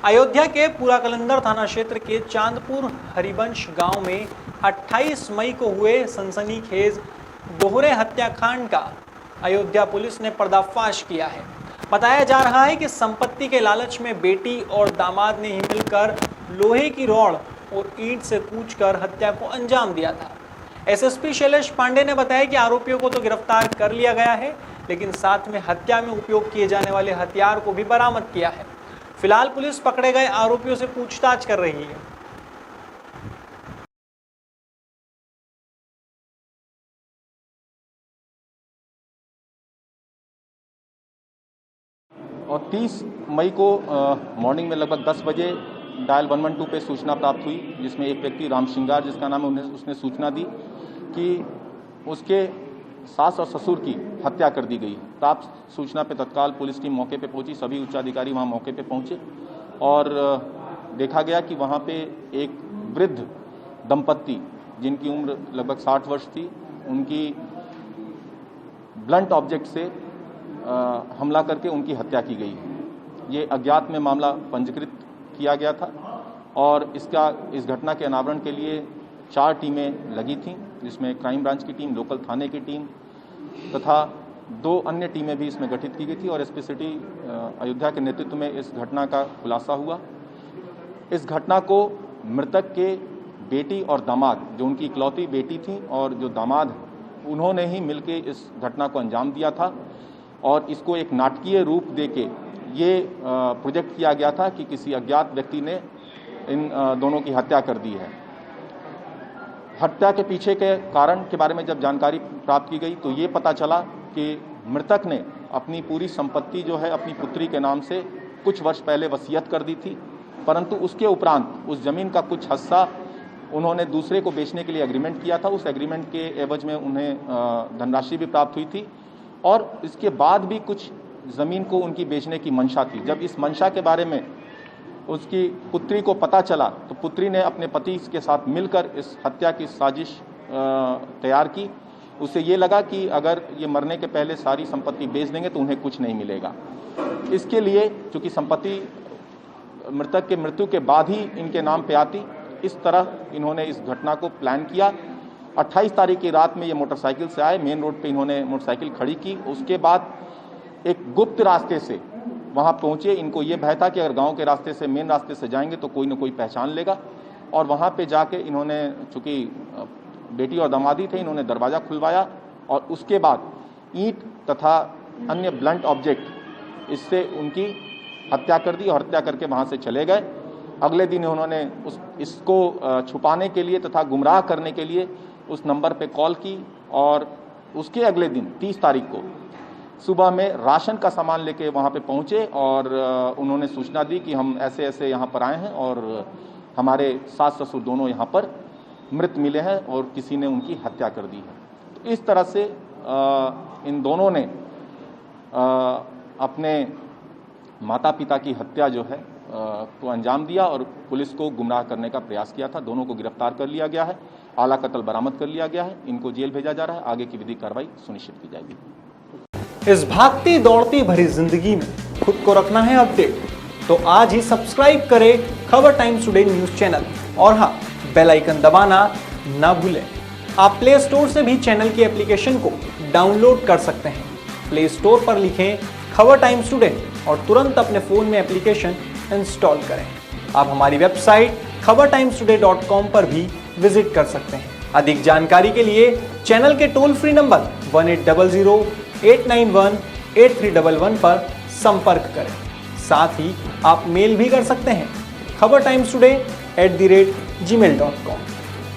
अयोध्या के पूरा कलंदर थाना क्षेत्र के चांदपुर हरिवंश गांव में 28 मई को हुए सनसनीखेज दोहरे हत्याकांड का अयोध्या पुलिस ने पर्दाफाश किया है। बताया जा रहा है कि संपत्ति के लालच में बेटी और दामाद ने ही मिलकर लोहे की रॉड और ईंट से कूचकर हत्या को अंजाम दिया था। एसएसपी शैलेश पांडे ने बताया कि आरोपियों को तो गिरफ्तार कर लिया गया है, लेकिन साथ में हत्या में उपयोग किए जाने वाले हथियार को भी बरामद किया है। फिलहाल पुलिस पकड़े गए आरोपियों से पूछताछ कर रही है। और 30 मई को मॉर्निंग में लगभग 10 बजे डायल 112 पे सूचना प्राप्त हुई, जिसमें एक व्यक्ति राम श्रृंगार जिसका नाम है उसने सूचना दी कि उसके सास और ससुर की हत्या कर दी गई। प्राप्त सूचना पे तत्काल पुलिस टीम मौके पे पहुंची, सभी उच्चाधिकारी वहां मौके पे पहुंचे और देखा गया कि वहां पे एक वृद्ध दंपत्ति जिनकी उम्र लगभग 60 वर्ष थी, उनकी ब्लंट ऑब्जेक्ट से हमला करके उनकी हत्या की गई है। ये अज्ञात में मामला पंजीकृत किया गया था और इस घटना के अनावरण के लिए 4 टीमें लगी थीं, जिसमें क्राइम ब्रांच की टीम, लोकल थाने की टीम तथा 2 अन्य टीमें भी इसमें गठित की गई थी और एसपी सिटी अयोध्या के नेतृत्व में इस घटना का खुलासा हुआ। इस घटना को मृतक के बेटी और दामाद, जो उनकी इकलौती बेटी थी और जो दामाद, उन्होंने ही मिलकर इस घटना को अंजाम दिया था और इसको एक नाटकीय रूप देके ये प्रोजेक्ट किया गया था कि किसी अज्ञात व्यक्ति ने इन दोनों की हत्या कर दी है। हत्या के पीछे के कारण के बारे में जब जानकारी प्राप्त की गई तो ये पता चला कि मृतक ने अपनी पूरी संपत्ति जो है अपनी पुत्री के नाम से कुछ वर्ष पहले वसीयत कर दी थी, परंतु उसके उपरांत उस जमीन का कुछ हिस्सा उन्होंने दूसरे को बेचने के लिए एग्रीमेंट किया था। उस एग्रीमेंट के एवज में उन्हें धनराशि भी प्राप्त हुई थी और इसके बाद भी कुछ ज़मीन को उनकी बेचने की मंशा थी। जब इस मंशा के बारे में उसकी पुत्री को पता चला तो पुत्री ने अपने पति के साथ मिलकर इस हत्या की साजिश तैयार की। उसे ये लगा कि अगर ये मरने के पहले सारी संपत्ति बेच देंगे तो उन्हें कुछ नहीं मिलेगा। इसके लिए चूँकि संपत्ति मृतक के मृत्यु के बाद ही इनके नाम पे आती, इस तरह इन्होंने इस घटना को प्लान किया। 28 तारीख की रात में ये मोटरसाइकिल से आए, मेन रोड पे इन्होंने मोटरसाइकिल खड़ी की। उसके बाद एक गुप्त रास्ते से वहाँ पहुँचे। इनको ये भय था कि अगर गांव के रास्ते से, मेन रास्ते से जाएंगे तो कोई न कोई पहचान लेगा और वहाँ पे जाके इन्होंने, चूँकि बेटी और दामादी थे, इन्होंने दरवाज़ा खुलवाया और उसके बाद ईंट तथा अन्य ब्लंट ऑब्जेक्ट इससे उनकी हत्या कर दी और हत्या करके वहाँ से चले गए। अगले दिन उन्होंने इसको छुपाने के लिए तथा गुमराह करने के लिए उस नंबर पे कॉल की और उसके अगले दिन 30 तारीख को सुबह में राशन का सामान लेके वहाँ पे पहुँचे और उन्होंने सूचना दी कि हम ऐसे ऐसे यहाँ पर आए हैं और हमारे सास ससुर दोनों यहाँ पर मृत मिले हैं और किसी ने उनकी हत्या कर दी है। तो इस तरह से इन दोनों ने अपने माता पिता की हत्या जो है को अंजाम दिया और पुलिस को गुमराह करने का प्रयास किया था। दोनों को गिरफ्तार कर लिया गया है, आला कत्ल बरामद कर लिया गया है, इनको जेल भेजा जा रहा है। आगे की विधिक कार्रवाई सुनिश्चित की जाएगी। इस भागती दौड़ती भरी जिंदगी में खुद को रखना है अपडेट, तो आज ही सब्सक्राइब करें खबर टाइम्स टुडे न्यूज चैनल और हाँ, बेल आइकन दबाना ना भूलें। आप प्ले स्टोर से भी चैनल की एप्लीकेशन को डाउनलोड कर सकते हैं। प्ले स्टोर पर लिखें खबर टाइम्स टुडे और तुरंत अपने फोन में एप्लीकेशन इंस्टॉल करें। आप हमारी वेबसाइट khabartimestoday.com पर भी विजिट कर सकते हैं। अधिक जानकारी के लिए चैनल के टोल फ्री नंबर 1800-891-8311 पर संपर्क करें। साथ ही आप मेल भी कर सकते हैं khabartimestoday@gmail.com।